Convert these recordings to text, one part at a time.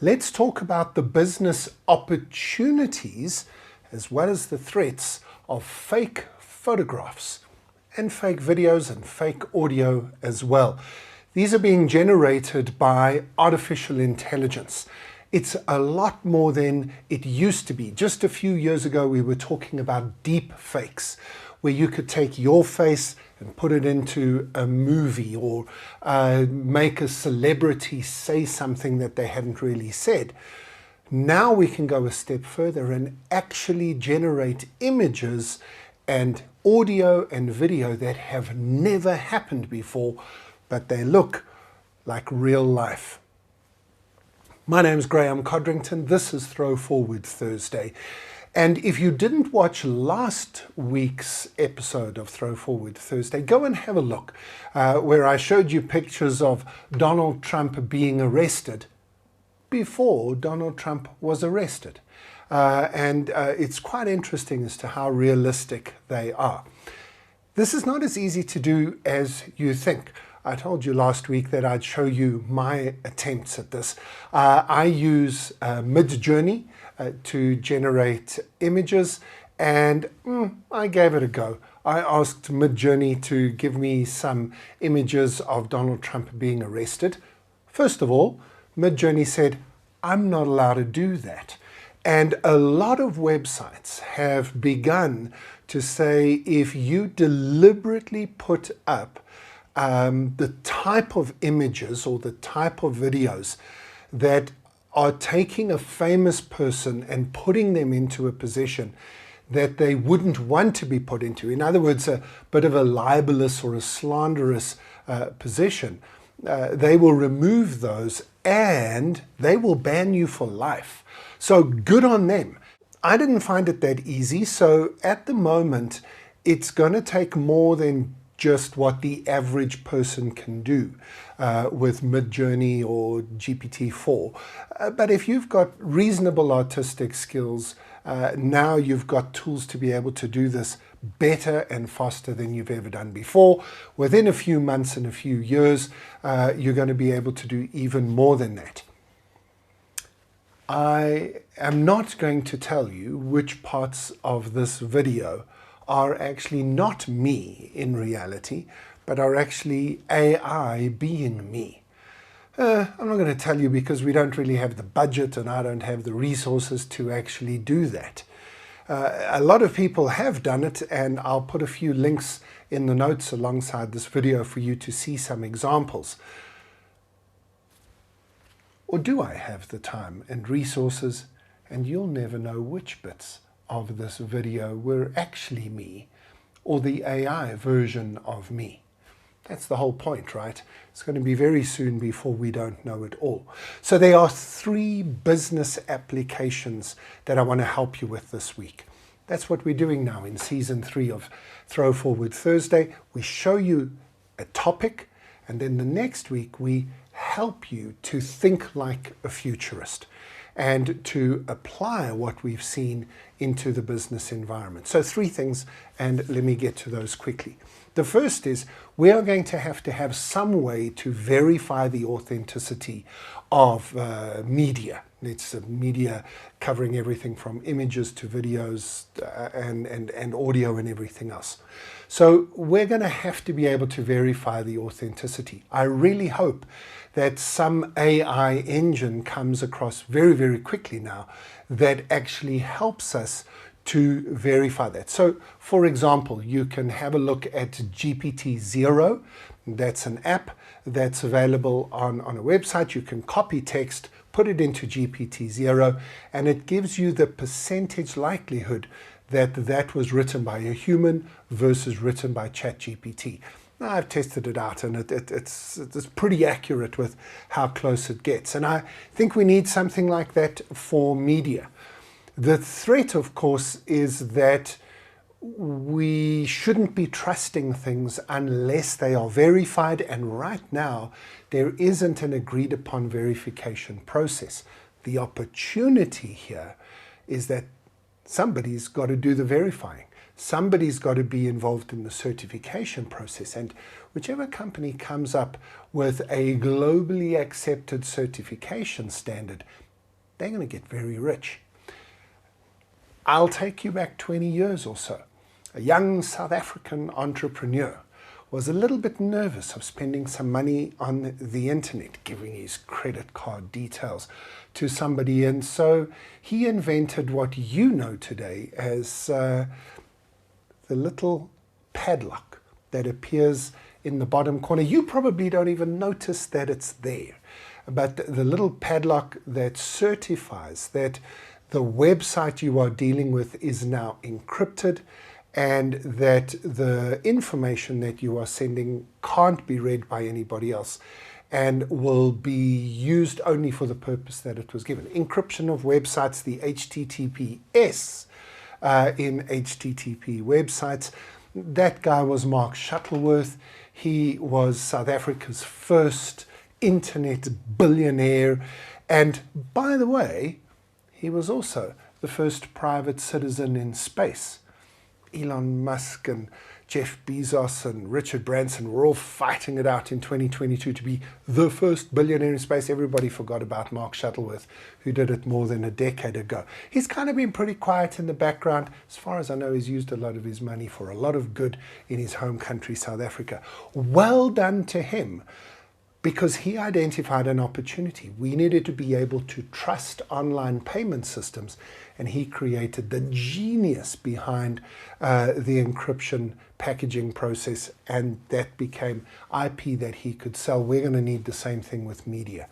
Let's talk about the business opportunities as well as the threats of fake photographs and fake videos and fake audio as well. These are being generated by artificial intelligence. It's a lot more than it used to be. Just a few years ago, we were talking about deep fakes, where you could take your face and put it into a movie or make a celebrity say something that they hadn't really said. Now we can go a step further and actually generate images and audio and video that have never happened before, but they look like real life. My name's Graeme Codrington. This is Throw Forward Thursday. And if you didn't watch last week's episode of Throw Forward Thursday, go and have a look where I showed you pictures of Donald Trump being arrested before Donald Trump was arrested. It's quite interesting as to how realistic they are. This is not as easy to do as you think. I told you last week that I'd show you my attempts at this. I use Midjourney to generate images, and I gave it a go. I asked Midjourney to give me some images of Donald Trump being arrested. First of all, Midjourney said, I'm not allowed to do that. And a lot of websites have begun to say if you deliberately put up the type of images or the type of videos that are taking a famous person and putting them into a position that they wouldn't want to be put into, in other words, a bit of a libelous or a slanderous position, they will remove those and they will ban you for life. So good on them. I didn't find it that easy, so at the moment it's going to take more than just what the average person can do with Midjourney or GPT-4. But if you've got reasonable artistic skills, now you've got tools to be able to do this better and faster than you've ever done before. Within a few months and a few years, you're going to be able to do even more than that. I am not going to tell you which parts of this video are actually not me in reality, but are actually AI being me. I'm not going to tell you because we don't really have the budget and I don't have the resources to actually do that. A lot of people have done it, and I'll put a few links in the notes alongside this video for you to see some examples. Or do I have the time and resources? And you'll never know which bits of this video were actually me or the AI version of me. That's the whole point, right? It's going to be very soon before we don't know it all. So there are 3 business applications that I want to help you with this week. That's what we're doing now in season 3 of Throw Forward Thursday. We show you a topic, and then the next week we help you to think like a futurist and to apply what we've seen into the business environment. So 3 things, and let me get to those quickly. The first is we are going to have some way to verify the authenticity of media. It's media covering everything from images to videos and audio and everything else. So we're going to have to be able to verify the authenticity. I really hope that some AI engine comes across very, very quickly now that actually helps us to verify that. So, for example, you can have a look at GPT-0. That's an app that's available on a website. You can copy text, put it into GPT-0, and it gives you the percentage likelihood that that was written by a human versus written by ChatGPT. Now, I've tested it out, and it's pretty accurate with how close it gets. And I think we need something like that for media. The threat, of course, is that we shouldn't be trusting things unless they are verified, and right now there isn't an agreed upon verification process. The opportunity here is that somebody's got to do the verifying. Somebody's got to be involved in the certification process, and whichever company comes up with a globally accepted certification standard, they're going to get very rich. I'll take you back 20 years or so. A young South African entrepreneur was a little bit nervous of spending some money on the internet, giving his credit card details to somebody, and so he invented what you know today as the little padlock that appears in the bottom corner. You probably don't even notice that it's there, but the little padlock that certifies that the website you are dealing with is now encrypted, and that the information that you are sending can't be read by anybody else and will be used only for the purpose that it was given. Encryption of websites, the HTTPS in HTTP websites. That guy was Mark Shuttleworth. He was South Africa's first internet billionaire. And by the way, he was also the first private citizen in space. Elon Musk and Jeff Bezos and Richard Branson were all fighting it out in 2022 to be the first billionaire in space. Everybody forgot about Mark Shuttleworth, who did it more than a decade ago. He's kind of been pretty quiet in the background. As far as I know, he's used a lot of his money for a lot of good in his home country, South Africa. Well done to him, because he identified an opportunity. We needed to be able to trust online payment systems, and he created the genius behind the encryption packaging process, and that became IP that he could sell. We're going to need the same thing with media.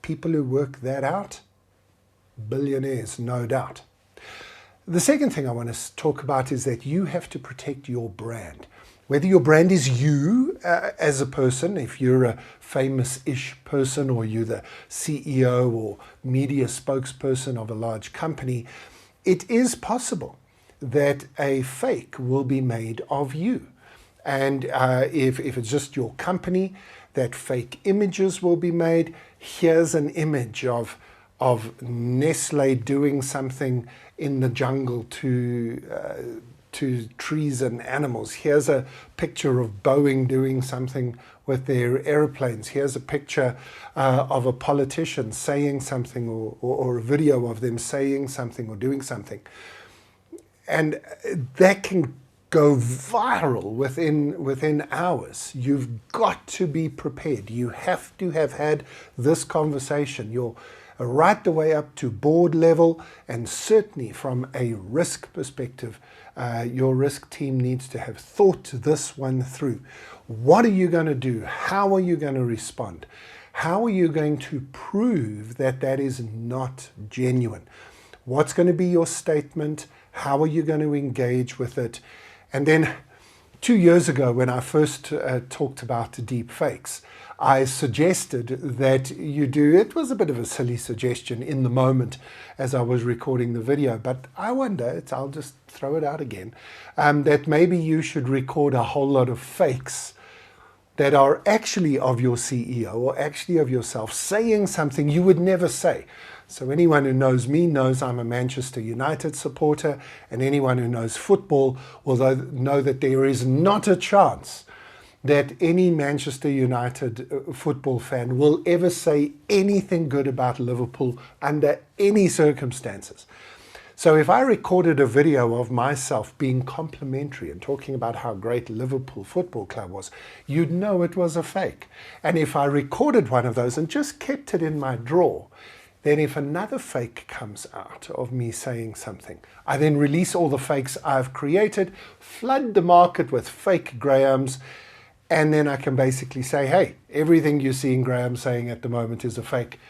People who work that out, billionaires, no doubt. The second thing I want to talk about is that you have to protect your brand. Whether your brand is you as a person, if you're a famous-ish person, or you're the CEO or media spokesperson of a large company, it is possible that a fake will be made of you. And if it's just your company, that fake images will be made. Here's an image of Nestle doing something in the jungle to trees and animals. Here's a picture of Boeing doing something with their airplanes. Here's a picture of a politician saying something, or a video of them saying something or doing something. And that can go viral within hours. You've got to be prepared. You have to have had this conversation. You're right the way up to board level, and certainly from a risk perspective, your risk team needs to have thought this one through. What are you going to do? How are you going to respond? How are you going to prove that that is not genuine? What's going to be your statement? How are you going to engage with it? And then 2 years ago, when I first talked about deep fakes, I suggested that you do, it was a bit of a silly suggestion in the moment as I was recording the video, but I wonder, I'll just throw it out again, that maybe you should record a whole lot of fakes that are actually of your CEO or actually of yourself saying something you would never say. So anyone who knows me knows I'm a Manchester United supporter, and anyone who knows football will know that there is not a chance that any Manchester United football fan will ever say anything good about Liverpool under any circumstances. So if I recorded a video of myself being complimentary and talking about how great Liverpool Football Club was, you'd know it was a fake. And if I recorded one of those and just kept it in my drawer, then if another fake comes out of me saying something, I then release all the fakes I've created, flood the market with fake Graemes, and then I can basically say, hey, everything you're seeing Graeme saying at the moment is a fake.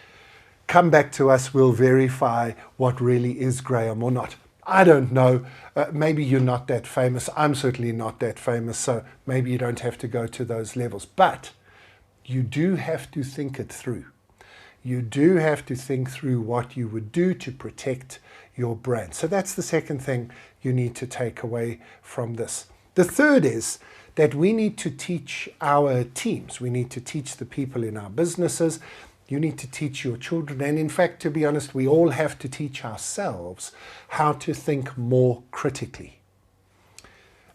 Come back to us, we'll verify what really is Graeme or not. I don't know. Maybe you're not that famous. I'm certainly not that famous, so maybe you don't have to go to those levels. But you do have to think it through. You do have to think through what you would do to protect your brand. So that's the second thing you need to take away from this. The third is that we need to teach our teams. We need to teach the people in our businesses. You need to teach your children. And in fact, to be honest, we all have to teach ourselves how to think more critically.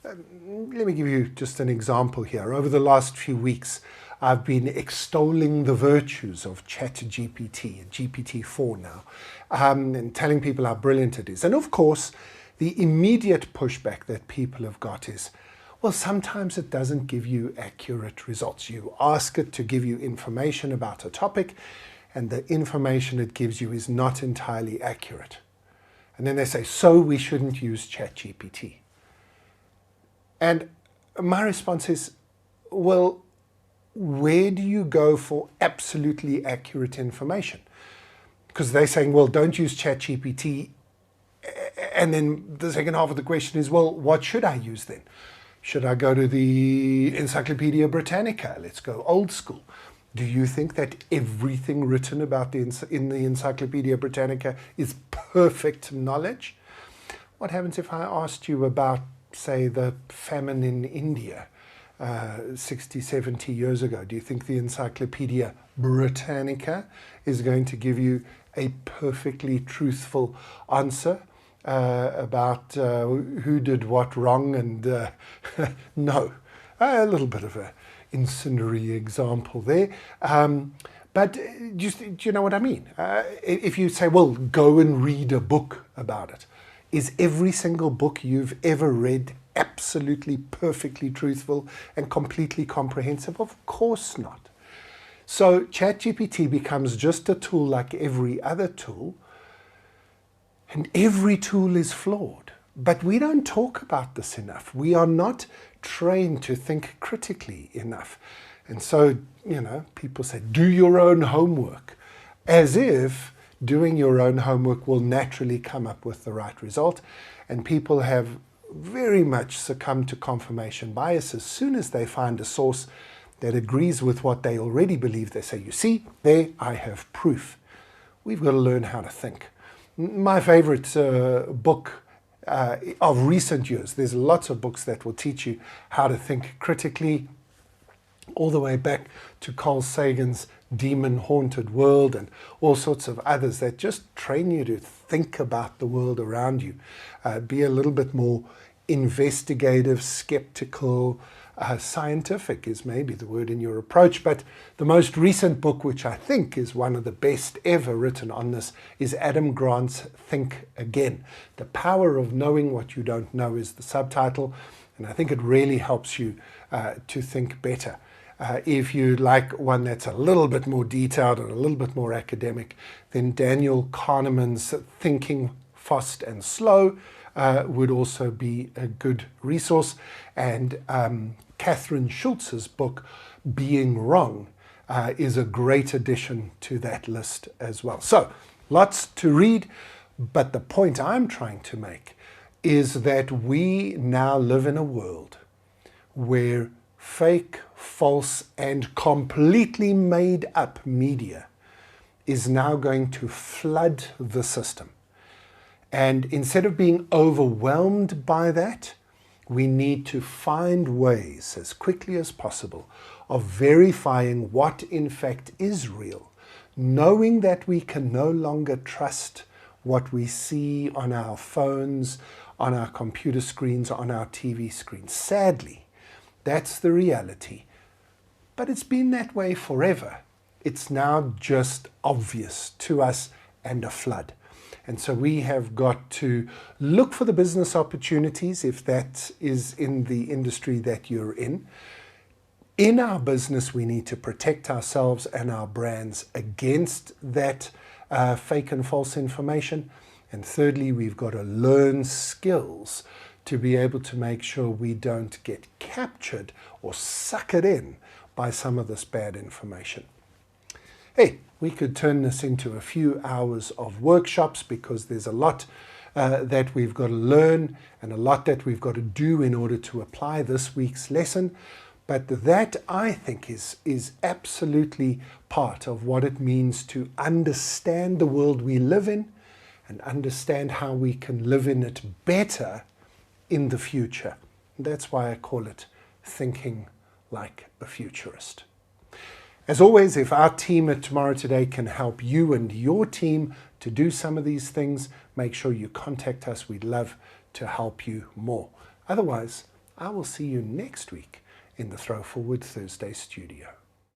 Let me give you just an example here. Over the last few weeks, I've been extolling the virtues of ChatGPT and GPT-4 now, and telling people how brilliant it is. And of course, the immediate pushback that people have got is, well, sometimes it doesn't give you accurate results. You ask it to give you information about a topic, and the information it gives you is not entirely accurate. And then they say, so we shouldn't use ChatGPT. And my response is, well, where do you go for absolutely accurate information? Because they're saying, well, don't use ChatGPT. And then the second half of the question is, well, what should I use then? Should I go to the Encyclopedia Britannica? Let's go old school. Do you think that everything written about in the Encyclopedia Britannica is perfect knowledge? What happens if I asked you about, say, the famine in India 60, 70 years ago? Do you think the Encyclopedia Britannica is going to give you a perfectly truthful answer about who did what wrong? And no, a little bit of a incendiary example there. But just, do you know what I mean? If you say, well, go and read a book about it, is every single book you've ever read absolutely perfectly truthful and completely comprehensive? Of course not. So ChatGPT becomes just a tool like every other tool, and every tool is flawed. But we don't talk about this enough. We are not trained to think critically enough. And so, you know, people say, do your own homework, as if doing your own homework will naturally come up with the right result. And people have very much succumbed to confirmation bias. As soon as they find a source that agrees with what they already believe, they say, you see, there I have proof. We've got to learn how to think. My favorite book of recent years, there's lots of books that will teach you how to think critically, all the way back to Carl Sagan's Demon-Haunted World and all sorts of others that just train you to think about the world around you. Be a little bit more investigative, skeptical, scientific is maybe the word in your approach. But the most recent book, which I think is one of the best ever written on this, is Adam Grant's Think Again. The Power of Knowing What You Don't Know is the subtitle, and I think it really helps you to think better. If you like one that's a little bit more detailed and a little bit more academic, then Daniel Kahneman's Thinking Fast and Slow would also be a good resource. And Catherine Schultz's book, Being Wrong, is a great addition to that list as well. So, lots to read, but the point I'm trying to make is that we now live in a world where fake, false, and completely made up media is now going to flood the system. And instead of being overwhelmed by that, we need to find ways as quickly as possible of verifying what in fact is real, knowing that we can no longer trust what we see on our phones, on our computer screens, on our TV screens. Sadly, that's the reality. But it's been that way forever. It's now just obvious to us and a flood. And so we have got to look for the business opportunities, if that is in the industry that you're in. In our business, we need to protect ourselves and our brands against that fake and false information. And thirdly, we've got to learn skills to be able to make sure we don't get captured or suckered in by some of this bad information. Hey, we could turn this into a few hours of workshops because there's a lot that we've got to learn and a lot that we've got to do in order to apply this week's lesson. But that, I think, is absolutely part of what it means to understand the world we live in and understand how we can live in it better in the future. That's why I call it thinking like a futurist. As always, if our team at Tomorrow Today can help you and your team to do some of these things, make sure you contact us. We'd love to help you more. Otherwise, I will see you next week in the ThrowForward Thursday studio.